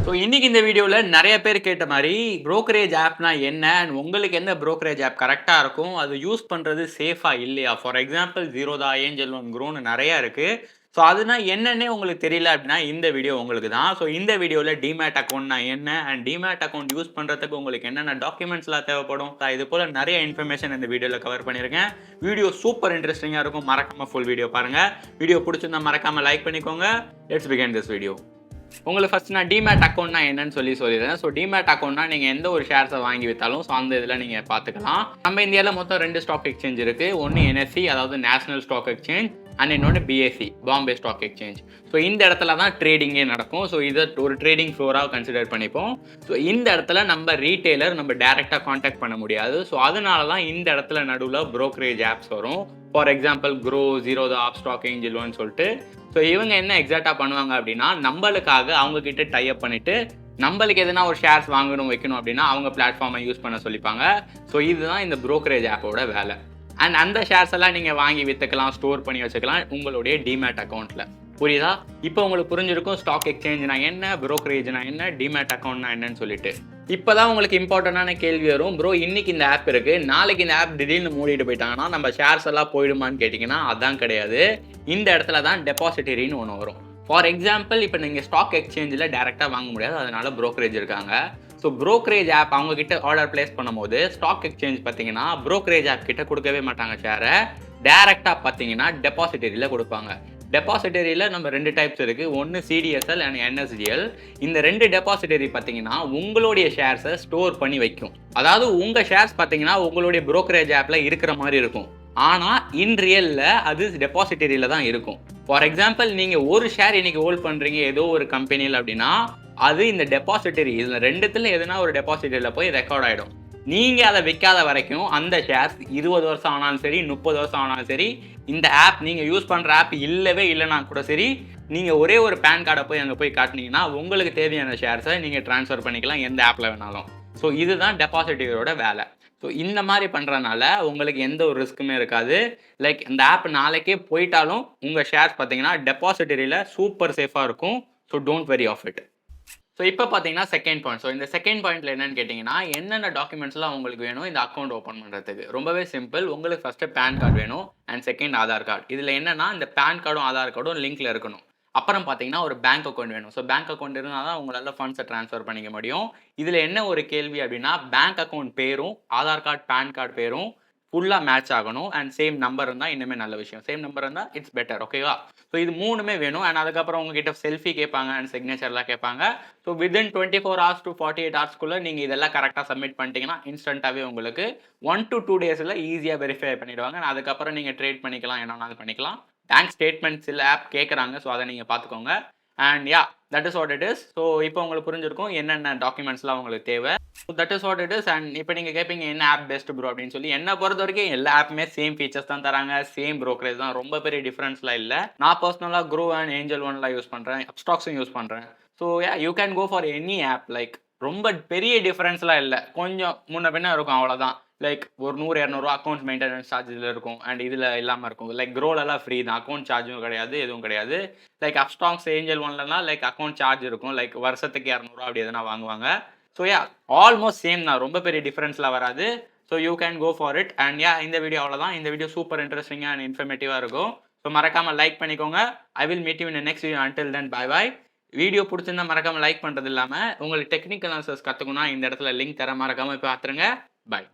So இன்னைக்கு இந்த வீடியோவில் நிறைய பேர் கேட்ட மாதிரி brokerage ஆப்னா என்ன and உங்களுக்கு எந்த brokerage ஆப் கரெக்டாக இருக்கும், அது யூஸ் பண்ணுறது சேஃபாக இல்லையா? For example Zerodha, Angel One, க்ரோன்னு நிறையா இருக்குது. ஸோ அதுனா என்னன்னே உங்களுக்கு தெரியல அப்படின்னா இந்த வீடியோ உங்களுக்கு தான். ஸோ இந்த வீடியோவில் டிமேட் அக்கௌண்ட்னா என்ன அண்ட் டிமேட் அக்கௌண்ட் யூஸ் பண்ணுறதுக்கு உங்களுக்கு என்னென்ன டாக்குமெண்ட்ஸ்லாம் தேவைப்படும், இது போல் நிறைய இன்ஃபர்மேஷன் இந்த வீடியோவில் கவர் பண்ணியிருக்கேன். வீடியோ சூப்பர் இன்ட்ரெஸ்டிங்காக இருக்கும், மறக்காமல் ஃபுல் வீடியோ பாருங்கள். வீடியோ பிடிச்சிருந்தா மறக்காமல் லைக் பண்ணிக்கோங்க. Let's begin this video. உங்களுக்கு ஃபஸ்ட் நான் டிமேட் அக்கௌண்ட்னா என்னன்னு சொல்லிடுறேன். ஸோ டிமேட் அக்கௌண்ட்னா நீங்கள் எந்த ஒரு ஷேர்ஸை வாங்கி விற்றாலும் ஸோ அந்த இதில் நீங்கள் பார்த்துக்கலாம். நம்ம இந்தியாவில் மொத்தம் 2 ஸ்டாக் எக்ஸ்சேஞ்ச் இருக்குது. ஒன்று NSE, அதாவது நேஷனல் ஸ்டாக் எக்ஸ்சேஞ்ச், அண்ட் இன்னொன்று BSE, Bombay stock exchange. So இந்த இடத்துல தான் ட்ரேடிங்கே நடக்கும். ஸோ இதை ஒரு ட்ரேடிங் ஃப்ளோராக கன்சிடர் பண்ணிப்போம். ஸோ இந்த இடத்துல நம்ம ரீட்டெய்லர் நம்ம டேரெக்டாக காண்டாக்ட் பண்ண முடியாது. ஸோ அதனால தான் இந்த இடத்துல நடுவில் brokerage ஆப்ஸ் வரும். For example Groww, Zerodha, stock angel ஒன்னு சொல்லிட்டு. ஸோ இவங்க என்ன எக்ஸாக்டாக பண்ணுவாங்க அப்படின்னா, நம்மளுக்காக அவங்கக்கிட்ட டைப் பண்ணிவிட்டு நம்மளுக்கு எதனா ஒரு ஷேர்ஸ் வாங்கணும் வைக்கணும் அப்படின்னா அவங்க பிளாட்ஃபார்மை யூஸ் பண்ண சொல்லிப்பாங்க. ஸோ இதுதான் இந்த brokerage ஆப்போட வேலை. அண்ட் அந்த ஷேர்ஸ் எல்லாம் நீங்கள் வாங்கி விற்றுக்கலாம், ஸ்டோர் பண்ணி வச்சுக்கலாம் உங்களுடைய டிமேட் அக்கௌண்ட்டில். புரியுதா? இப்போ உங்களுக்கு புரிஞ்சிருக்கும் ஸ்டாக் எக்ஸ்சேஞ்ச்னா என்ன, brokerage-னா என்ன, டிமேட் அக்கௌண்ட்னா என்னன்னு சொல்லிட்டு. இப்போ தான் உங்களுக்கு இம்பார்ட்டண்டான கேள்வி வரும், ப்ரோ இன்னைக்கு இந்த ஆப் இருக்குது, நாளைக்கு இந்த ஆப் திடீர்னு மூடிட்டு போயிட்டாங்கன்னா நம்ம ஷேர்ஸ் எல்லாம் போயிடுமான்னு கேட்டிங்கன்னா அதான் கிடையாது. இந்த இடத்துல தான் டெபாசிட்டரின்னு ஒன்று வரும். ஃபார் எக்ஸாம்பிள் இப்போ நீங்கள் ஸ்டாக் எக்ஸ்சேஞ்சில் டேரெக்டாக வாங்க முடியாது, அதனால brokerage இருக்காங்க. ஸோ brokerage ஆப் அவங்கக்கிட்ட ஆர்டர் பிளேஸ் பண்ணும்போது ஸ்டாக் எக்ஸ்சேஞ்ச் பார்த்தீங்கன்னா brokerage ஆப் கிட்ட கொடுக்கவே மாட்டாங்க ஷேரை. டேரெக்டாக பார்த்தீங்கன்னா டெபாசிட்டரியில் கொடுப்பாங்க. டெபாசிட்டரியில் நம்ம 2 டைப்ஸ் இருக்குது. ஒன்று CDSL அண்ட் NSDL. இந்த 2 டெபாசிட்டரி பார்த்தீங்கன்னா உங்களுடைய ஷேர்ஸை ஸ்டோர் பண்ணி வைக்கும். அதாவது உங்கள் ஷேர்ஸ் பார்த்தீங்கன்னா உங்களுடைய brokerage ஆப்பில் இருக்கிற மாதிரி இருக்கும். ஆனால் இன் ரியலில் அது டெபாசிட்டரியில் தான் இருக்கும். ஃபார் எக்ஸாம்பிள் நீங்கள் ஒரு ஷேர் இன்றைக்கி ஹோல்ட் பண்ணுறீங்க ஏதோ ஒரு கம்பெனியில் அப்படின்னா அது இந்த டெபாசிட்டரி இதில் 2த்துல எதுனா ஒரு டெபாசிட்டரியில் போய் ரெக்கார்ட் ஆகிடும். நீங்கள் அதை விற்காத வரைக்கும் அந்த ஷேர்ஸ் 20 வருஷம் ஆனாலும் சரி, 30 வருஷம் ஆனாலும் சரி, இந்த ஆப் நீங்கள் யூஸ் பண்ணுற ஆப் இல்லவே இல்லைனா கூட சரி, நீங்கள் ஒரே ஒரு பேன் கார்டை போய் அங்கே போய் காட்டினீங்கன்னா உங்களுக்கு தேவையான ஷேர்ஸை நீங்கள் ட்ரான்ஸ்ஃபர் பண்ணிக்கலாம் எந்த ஆப்பில் வேணாலும். ஸோ இதுதான் டெபாசிட்டரியோட வேலை. ஸோ இந்த மாதிரி பண்ணுறதுனால உங்களுக்கு எந்த ஒரு ரிஸ்க்குமே இருக்காது. லைக் இந்த ஆப் நாளைக்கே போயிட்டாலும் உங்கள் ஷேர்ஸ் பார்த்தீங்கன்னா டெபாசிட்டரியில் சூப்பர் சேஃபாக இருக்கும். So don't worry about it. So இப்போ பார்த்தீங்கன்னா செகண்ட் பாயிண்ட். ஸோ இந்த செகண்ட் பாயிண்ட்டில் என்னென்னு கேட்டிங்கன்னா, என்னென்ன டாக்குமெண்ட்ஸ்லாம் உங்களுக்கு வேணும் இந்த அக்கௌண்ட் ஓப்பன் பண்ணுறதுக்கு? ரொம்பவே சிம்பிள். உங்களுக்கு ஃபஸ்ட்டு பேன் கார்டு வேணும் அண்ட் செகண்ட் ஆதார் கார்டு. இதில் என்னென்னா இந்த பேன் கார்டும் ஆதார் கார்டும் லிங்க்கில் இருக்கணும். அப்புறம் பார்த்தீங்கன்னா ஒரு பேங்க் அக்கௌண்ட் வேணும். ஸோ பேங்க் அக்கௌண்ட் இருந்தால் தான் உங்களால் ஃபண்ட்ஸை ட்ரான்ஸ்ஃபர் பண்ணிக்க முடியும். இதில் என்ன ஒரு கேள்வி அப்படின்னா, பேங்க் அக்கௌண்ட் பேரும் ஆதார் கார்டு பேன் கார்டு பேரும் ஃபுல்லாக மேட்ச் ஆகணும் அண்ட் சேம் நம்பர் இருந்தால் இன்னுமே நல்ல விஷயம். சேம் நம்பர் இருந்தால் இட்ஸ் பெட்டர். ஓகேவா? ஸோ இது 3மே வேணும். அண்ட் அதுக்கப்புறம் உங்ககிட்ட செல்ஃபி கேட்பாங்க அண்ட் சிக்னேச்சர்லாம் கேட்பாங்க. So within 24 hours to 48 hours நீங்கள் இதெல்லாம் கரெக்டாக சப்மிட் பண்ணிட்டீங்கன்னா இன்ஸ்டண்ட்டாகவே உங்களுக்கு 1 to 2 days ஈஸியாக வெரிஃபை பண்ணிவிடுவாங்க. அதுக்கப்புறம் நீங்கள் ட்ரேட் பண்ணிக்கலாம், என்னென்னாலும் பண்ணிக்கலாம். பேங்க் ஸ்டேட்மெண்ட்ஸ் இல்லை ஆப் கேட்குறாங்க. ஸோ அதை நீங்கள் பார்த்துக்கோங்க. And yeah, that is what it is. So இப்போ உங்களுக்கு புரிஞ்சிருக்கும் என்னென்ன டாக்குமெண்ட்ஸ்லாம் உங்களுக்கு தேவை. So that is what it is. And இப்போ நீங்கள் கேட்பீங்க என்ன ஆப் பெஸ்ட் ப்ரோ அப்படின்னு சொல்லி. என்னை பொறுத்த வரைக்கும் எல்லா ஆப்புமே சேம் ஃபீச்சர்ஸ் தான் தராங்க, சேம் brokerage தான், ரொம்ப பெரிய டிஃப்ரென்ஸ்லாம் இல்லை. நான் பர்சனலாக க்ரோ அண்ட் ஏஞ்சல் ஒன்லாம் யூஸ் பண்ணுறேன், அப்ஸ்டாக்ஸும் யூஸ் பண்ணுறேன். So yeah, you can go for any app. Like ரொம்ப பெரிய டிஃப்ரென்ஸ்லாம் இல்லை, கொஞ்சம் முன்ன பின்ன இருக்கும், அவ்வளோதான். லைக் ஒரு 100-200 அக்கௌண்ட் மெயின்டெனன்ஸ் சார்ஜ் இதில் இருக்கும் அண்ட் இதில் இல்லாமல் இருக்கும். லைக் க்ரோலெல்லாம் ஃப்ரீ தான், அக்கௌண்ட் சார்ஜும் கிடையாது, எதுவும் கிடையாது. லைக் அப்ஸ்டாக்ஸ் ஏஞ்சல் ஒன்லலாம் லைக் அக்கௌண்ட் சார்ஜ் இருக்கும். லைக் வருஷத்துக்கு 200 அப்படி எதனா வாங்குவாங்க. ஸோ யா, ஆல்மோஸ்ட் சேம் தான், ரொம்ப பெரிய டிஃப்ரென்ஸ்லாம் வராது. So you can go for it. And yeah, இந்த வீடியோ அவ்வளோதான். இந்த வீடியோ சூப்பர் இன்ட்ரெஸ்டிங்காக அண்ட் இன்ஃபர்மேட்டிவாக இருக்கும். ஸோ மறக்காமல் லைக் பண்ணிக்கோங்க. I will meet you in next video. Until then bye bye. Video பிடிச்சிருந்தா மறக்காமல் லைக் பண்ணுறது இல்லாமல் உங்களுக்கு டெக்னிக்கல் ஆன்சர்ஸ் கற்றுக்கணும்னா இந்த இடத்துல லிங்க் தர மறக்காமல் இப்போ பார்த்துருங்க. பை.